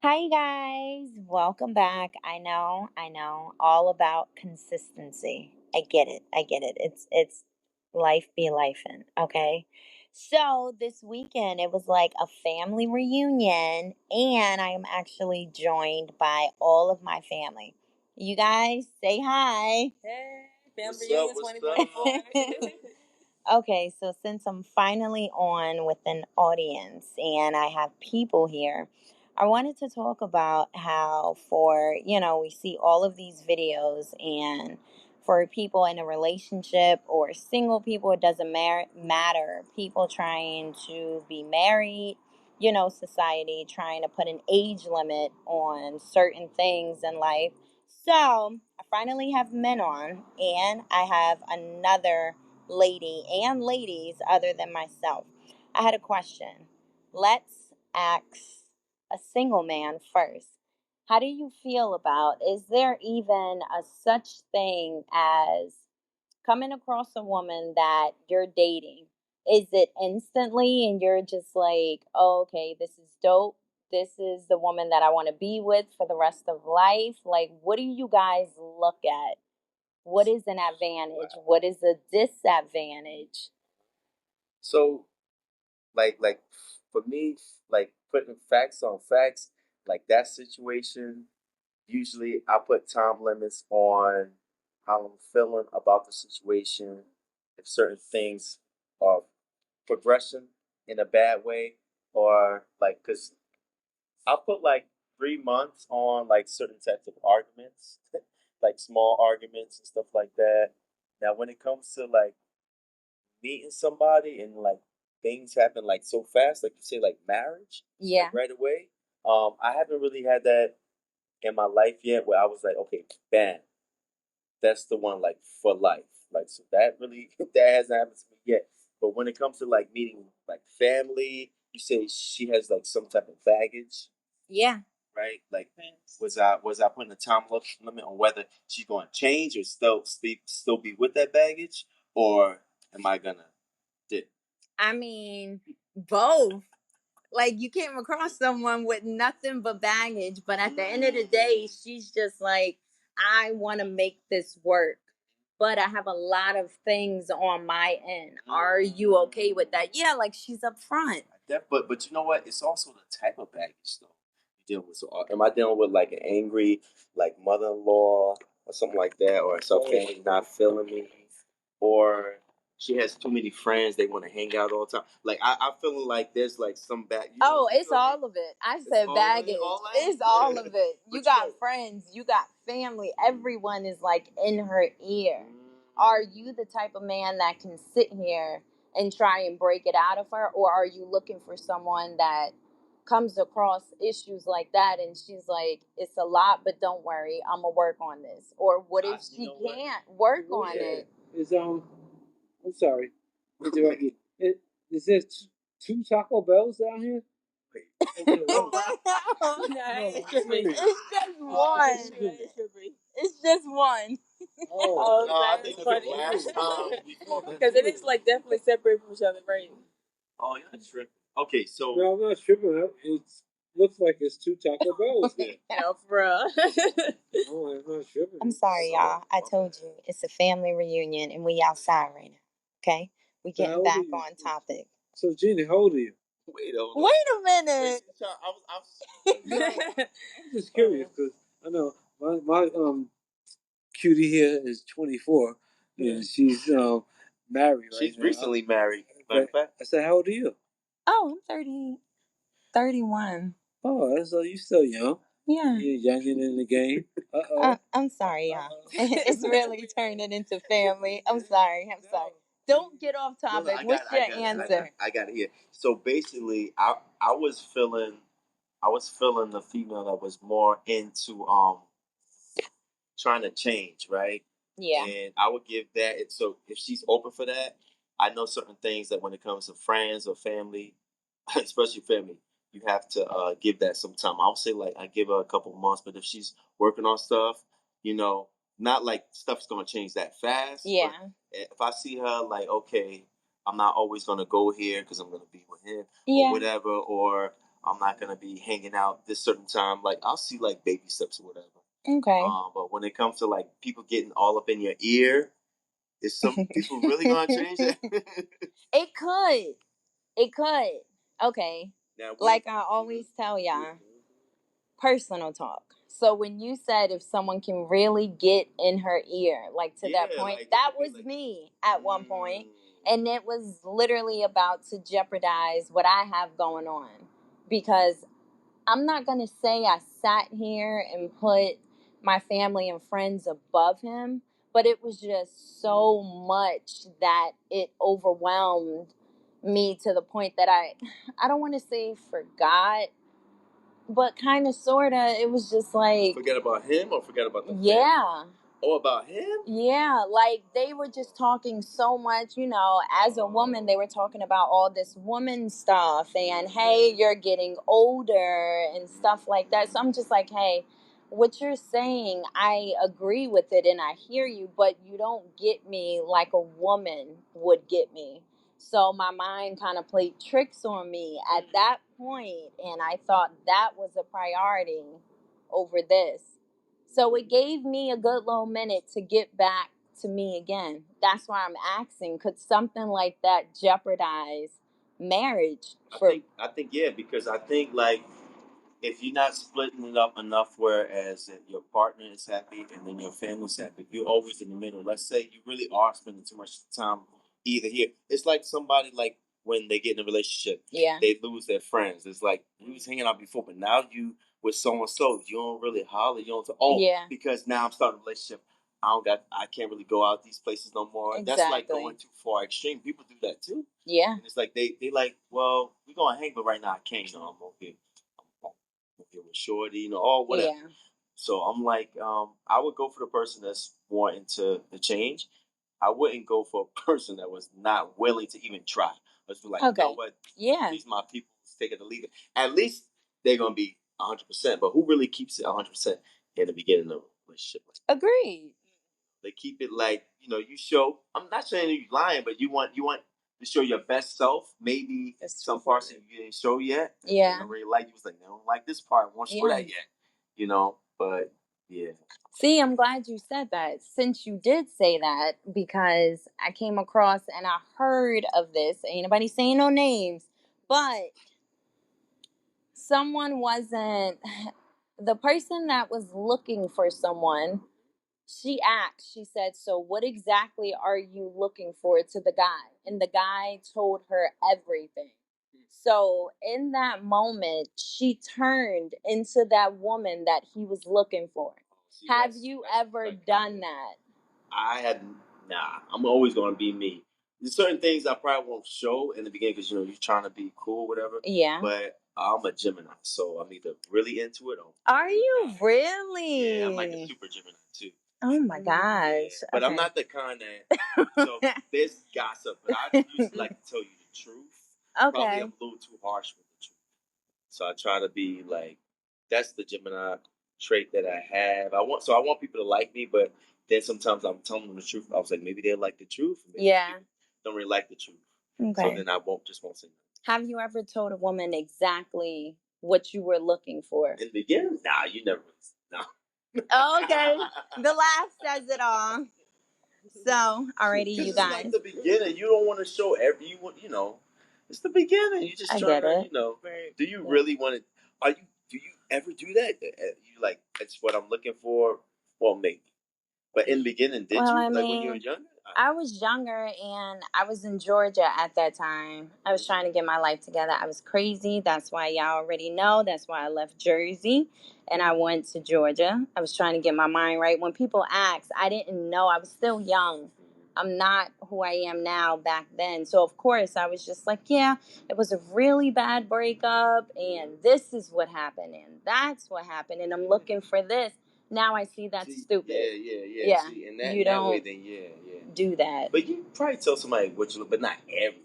Hi guys, welcome back. I know, all about consistency. I get it. I get it. It's life be lifing, okay? So, this weekend it was like a family reunion and I am actually joined by all of my family. You guys say hi. Hey, family What's reunion up? What's up? 2024. Okay, so since I'm finally on with an audience and I have people here, I wanted to talk about how, we see all of these videos, and for people in a relationship or single people, it doesn't matter. People trying to be married, society trying to put an age limit on certain things in life. So I finally have men on, and I have another lady and ladies other than myself. I had a question. Let's ask a single man first. How do you feel about, is there even a such thing as coming across a woman that you're dating? Is it instantly and you're just like, oh, okay, this is dope. This is the woman that I want to be with for the rest of life. Like, what do you guys look at? What is an advantage? What is a disadvantage? So, like for me, like putting facts on facts, like that situation. Usually, I put time limits on how I'm feeling about the situation. If certain things are progression in a bad way, or like, cause I put like 3 months on like certain types of arguments, like small arguments and stuff like that. Now, when it comes to like meeting somebody and like things happen like so fast, like you say, like marriage, Yeah. like right away. I haven't really had that in my life yet where I was like, okay, bam, that's the one like for life. Like so that really that hasn't happened to me yet. But when it comes to like meeting like family, you say she has like some type of baggage, Yeah. right? Like was I putting a time limit on whether she's going to change or still be with that baggage, or am I gonna dip? I mean, both. Like, you came across someone with nothing but baggage, but at the end of the day, she's just like, I want to make this work, but I have a lot of things on my end. Are you okay with that? Yeah, like she's up front. But you know what? It's also the type of baggage though you deal with. So am I dealing with like an angry like mother-in-law or something like that, or is her family not feeling me, or she has too many friends they want to hang out all the time? Like I'm feeling like there's like some bad. Oh, it's all of it. I said baggage. It's all of it. You got friends, you got family. Everyone is like in her ear. Are you the type of man that can sit here and try and break it out of her? Or are you looking for someone that comes across issues like that and she's like, it's a lot, but don't worry, I'm going to work on this? Or what if she can't work on it? Is I'm sorry, interrupt you. Is there two Taco Bells down here? No, It's it's trippy. just one. It's trippy. It's just one. Oh, Oh, No, I that is think it's funny. the last time before the Because it is like definitely separate from each other, right? Oh, you're tripping. Okay, so no, I'm not tripping. It looks like it's two Taco Bells there. No, for real. Oh, I'm not tripping. I'm sorry, y'all. I told you it's a family reunion and we outside right now. Okay? We Now, how getting old are back you? on topic. So, Jeannie, how old are you? wait, hold Wait on. a minute. I'm just curious because I know my cutie here is 24 and she's married right She's now. recently married. Matter of fact, I said, how old are you? Oh, I'm 31. Oh, so you still young. Yeah. You're youngin' in the game. I'm sorry, y'all. It's really turning into family. I'm sorry. I'm sorry. Don't get off no, topic. I got, What's I your got, answer? I got it here. So basically, I was feeling the female that was more into trying to change, right? Yeah. And I would give that. And so if she's open for that, I know certain things that when it comes to friends or family, especially family, you have to give that some time. I'll say like I give her a couple months, but if she's working on stuff, you know, not like stuff's gonna change that fast. Yeah. But if I see her like, okay, I'm not always gonna go here because I'm gonna be with him or Yeah. whatever, or I'm not gonna be hanging out this certain time. Like I'll see like baby steps or whatever. Okay. But when it comes to like people getting all up in your ear, is some people really gonna change that? It could. It could. Okay. Now, Like I always tell y'all, personal talk. So when you said if someone can really get in her ear, like to that point, like, that was me at one point. And it was literally about to jeopardize what I have going on. Because I'm not going to say I sat here and put my family and friends above him, but it was just so much that it overwhelmed me to the point that I don't want to say forgot, but kind of sort of it was just like forget about him or forget about the family? Yeah. Oh, about him? Yeah, like they were just talking so much, you know, as a woman, they were talking about all this woman stuff and hey, you're getting older and stuff like that. So I'm just like, hey, what you're saying, I agree with it and I hear you, but you don't get me like a woman would get me. So my mind kind of played tricks on me at that point, and I thought that was a priority over this. So it gave me a good little minute to get back to me again. That's why I'm asking, could something like that jeopardize marriage? I think yeah, because I think like if you're not splitting it up enough, whereas your partner is happy and then your family's happy, you're always in the middle. Let's say you really are spending too much time either here. It's like somebody like when they get in a relationship, they lose their friends. It's like you was hanging out before, but now you with so and so, you don't really holler. You don't because now I'm starting a relationship. I can't really go out these places no more. Exactly. That's like going too far extreme. People do that too. Yeah. And it's like they like, well, we're gonna hang, but right now I can't. You know, I'm okay with shorty, you know, or whatever. Yeah. So I'm like, I would go for the person that's wanting to change. I wouldn't go for a person that was not willing to even try. Let's be like, okay, you know what? Yeah. These my people, take it or leave it. At least they're gonna be 100%. But who really keeps it 100% in the beginning of a relationship? Agreed. They keep it like, you know, you show. I'm not saying you're lying, but you want to show your best self. Maybe some parts that you didn't show yet. Yeah. I really like you. Was like, I don't like this part. I won't show that yet. You know, but yeah. See, I'm glad you said that since you did say that, because I came across and I heard of this. Ain't nobody saying no names, but someone wasn't the person that was looking for someone. She asked, she said, so what exactly are you looking for to the guy? And the guy told her everything. So in that moment, she turned into that woman that he was looking for. See, have you ever done that? I had, nah, I'm always going to be me. There's certain things I probably won't show in the beginning because, you know, you're trying to be cool, whatever. Yeah. But I'm a Gemini, so I'm either really into it or... Are you really? Yeah, I'm like a super Gemini, too. Oh my gosh. Yeah. But okay. I'm not the kind that, so there's gossip, but I usually like to tell you the truth. Okay. Probably I'm a little too harsh with the truth. So I try to be like, that's the Gemini trait that I have. I want people to like me, but then sometimes I'm telling them the truth. I was like, maybe they'll like the truth. Maybe don't really like the truth. Okay. So then I won't say nothing. Have you ever told a woman exactly what you were looking for? In the beginning? Nah, you never. No. Okay. The laugh says it all. So, already, you guys. It's like the beginning. You don't want to show you know, it's the beginning. You just trying to, you know, do you really want to, do you ever do that? You like, it's what I'm looking for? Well, maybe. But in the beginning, did you? Like when you were younger? I was younger and I was in Georgia at that time. I was trying to get my life together. I was crazy. That's why y'all already know. That's why I left Jersey and I went to Georgia. I was trying to get my mind right. When people ask, I didn't know. I was still young. I'm not who I am now back then. So, of course, I was just like, yeah, it was a really bad breakup and this is what happened and that's what happened and I'm looking for this. Now I see that's stupid. Yeah. See, in that, you don't way, then yeah. do that. But you probably tell somebody what you look, but not everything.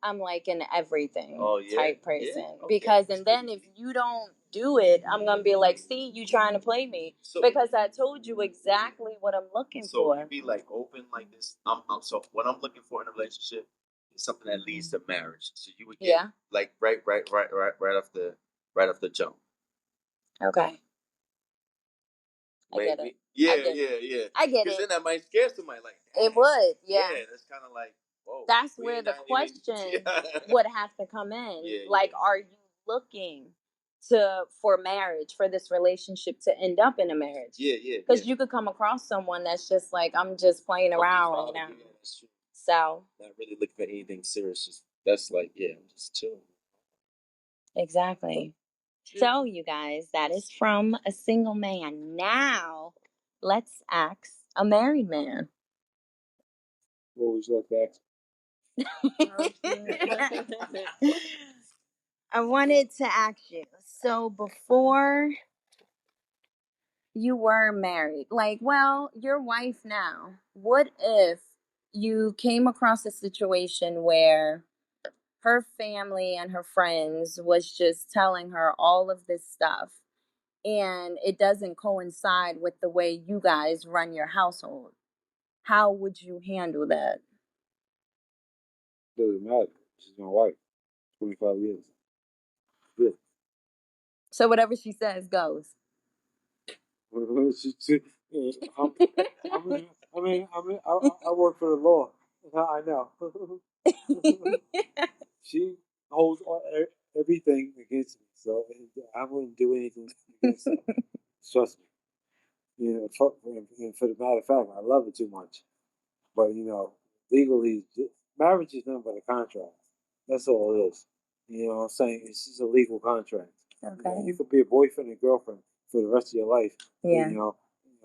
I'm like an everything type person. Yeah? Okay. Because, and then if you don't do it, I'm going to be like, see, you trying to play me. So, because I told you exactly what I'm looking for. So you be like open like this. So what I'm looking for in a relationship something that leads to marriage. So you would get Yeah. like right off the jump. Okay. I get it. Yeah, I get it. yeah. I get Because it. then that might scare somebody. Like It would, yeah. yeah, that's kind of like whoa. That's we where ain't the not even- question Yeah. would have to come in. Yeah, Like, yeah. are you looking for marriage, for this relationship to end up in a marriage? Yeah, yeah. Because you could come across someone that's just like, I'm just playing around right now. Yeah, that's true. So Not really looking for anything serious. Just that's like yeah, I'm just chilling. exactly. So you guys, that is from a single man. Now let's ask a married man. What would you like to ask? I wanted to ask you. So before you were married, like, well, your wife now, what if you came across a situation where her family and her friends was just telling her all of this stuff and it doesn't coincide with the way you guys run your household? How would you handle that? Doesn't matter. She's my wife. 25 years. Yeah. So whatever she says goes. I work for the law. I know. She holds everything against me, so I wouldn't do anything against her. Trust me. You know, and for the matter of fact, I love her too much. But you know, legally, marriage is nothing but a contract. That's all it is. You know what I'm saying? It's just a legal contract. Okay. You know, you could be a boyfriend and girlfriend for the rest of your life. Yeah. You know,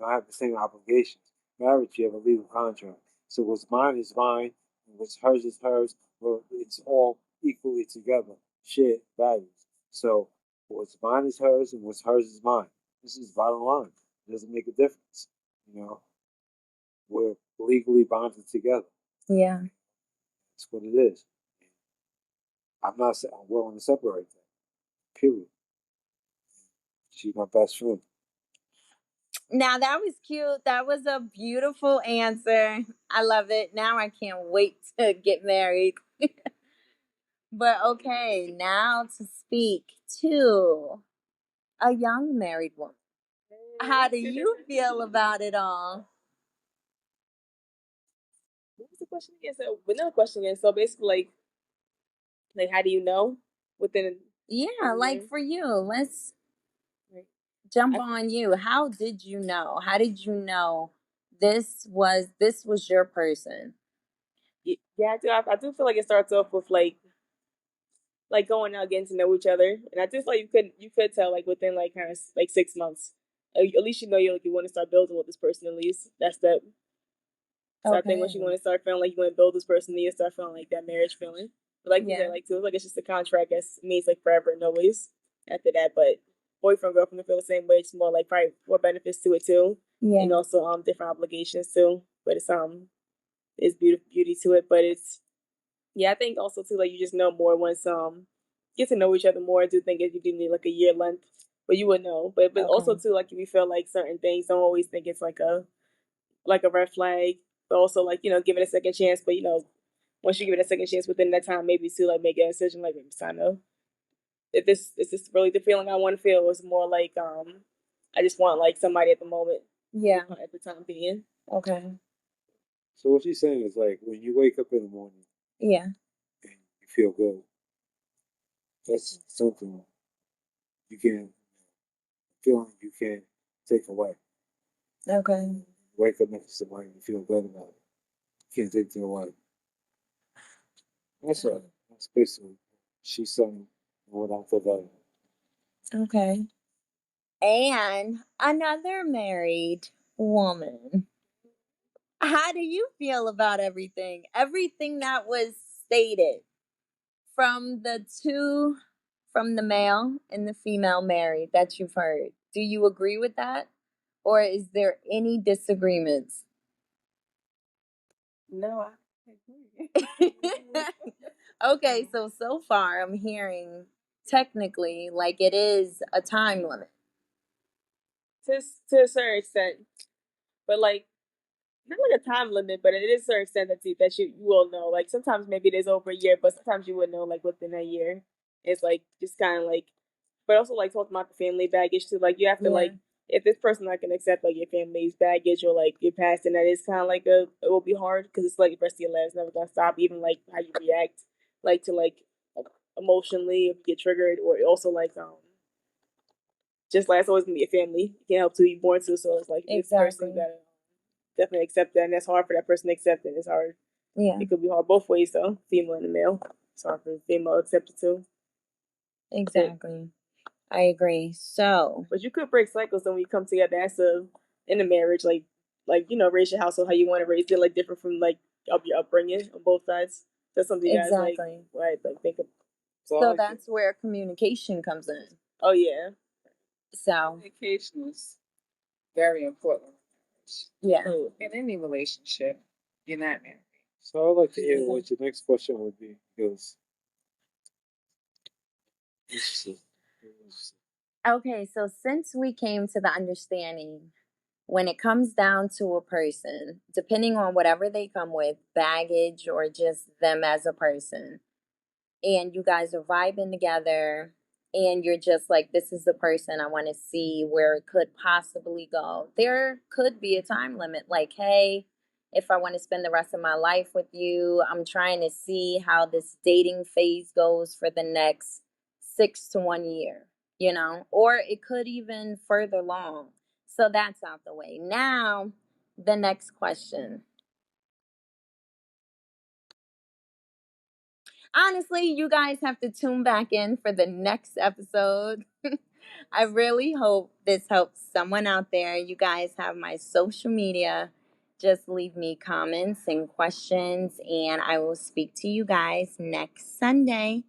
have the same obligations. Marriage, you have a legal contract. So what's mine is mine, and what's hers is hers. Well, it's all equally together, shared values. So what's mine is hers, and what's hers is mine. This is bottom line. It doesn't make a difference. You know, we're legally bonded together. Yeah. That's what it is. I'm willing to separate that. Period. She's my best friend. Now that was cute. That was a beautiful answer. I love it. Now I can't wait to get married. But okay, now to speak to a young married woman. How do you feel about it all? What was the question again? So another question again. So basically, like how do you know within? Yeah, like for you, let's jump on you. How did you know? How did you know this was your person? Yeah, I do feel like it starts off with like going out, getting to know each other, and I just like you could tell like within like kind of like 6 months, at least you know you want to start building with this person. At least that's that. So I think once you want to start feeling like you want to build this person, then you start feeling like that marriage feeling. But like you said, like too, like it's just a contract. It means like forever and always after that. But boyfriend girlfriend feel the same way. It's more like probably more benefits to it too, and also different obligations too. But it's beauty to it. But it's yeah, I think also too like you just know more once get to know each other more. I do think if you do need like a year length, but you would know. But also too like if you feel like certain things, don't always think it's like a red flag. But also like give it a second chance. But once you give it a second chance within that time, maybe to like make a decision like maybe it's time to if this is this really the feeling I want to feel. It's more like I just want like somebody at the moment. Yeah. At the time being. Okay. So what she's saying is like when you wake up in the morning. Yeah. And you feel good. That's something you can feeling you can't take away. Okay. Wake up next to somebody and you feel good about it. You can't take it away. That's right. That's basically she's saying what I feel about it. Okay. And another married woman. How do you feel about everything? Everything that was stated from from the male and the female married that you've heard. Do you agree with that? Or is there any disagreements? No, I agree. Okay, so far I'm hearing technically like it is a time limit. To a certain extent. But like not like a time limit, but it is a certain extent that you will know. Like sometimes maybe it is over a year, but sometimes you would know like within a year. It's like just kind of like, but also like talking about the family baggage too. Like you have to Yeah. like if this person not gonna accept like your family's baggage or like your past, then that is kind of like it will be hard because it's like the rest of your life is never gonna stop. Even like how you react, like to like emotionally if you get triggered, or also like just like it's always gonna be a family. You can't help who you born to, so it's like this person Exactly. gotta definitely accept that, and that's hard for that person to accept it. It's hard. Yeah. It could be hard both ways though, female and the male. It's hard for the female to accept it too. Exactly. I agree. So, But you could break cycles when you come together as a in a marriage, like raise your household how you want to raise it, like different from like up your upbringing on both sides. That's something you guys exactly. like think of. So that's where communication comes in. Oh yeah, So, Communication is very important yeah. in any relationship. You're not married. So I'd like to hear what your next question would be, because Okay, so since we came to the understanding when it comes down to a person, depending on whatever they come with, baggage or just them as a person, and you guys are vibing together and you're just like, this is the person I want to see where it could possibly go, there could be a time limit. Like, hey, if I want to spend the rest of my life with you, I'm trying to see how this dating phase goes for the next 6 to 1 year, or it could even further long. So that's out the way. Now, the next question. Honestly, you guys have to tune back in for the next episode. I really hope this helps someone out there. You guys have my social media. Just leave me comments and questions, and I will speak to you guys next Sunday.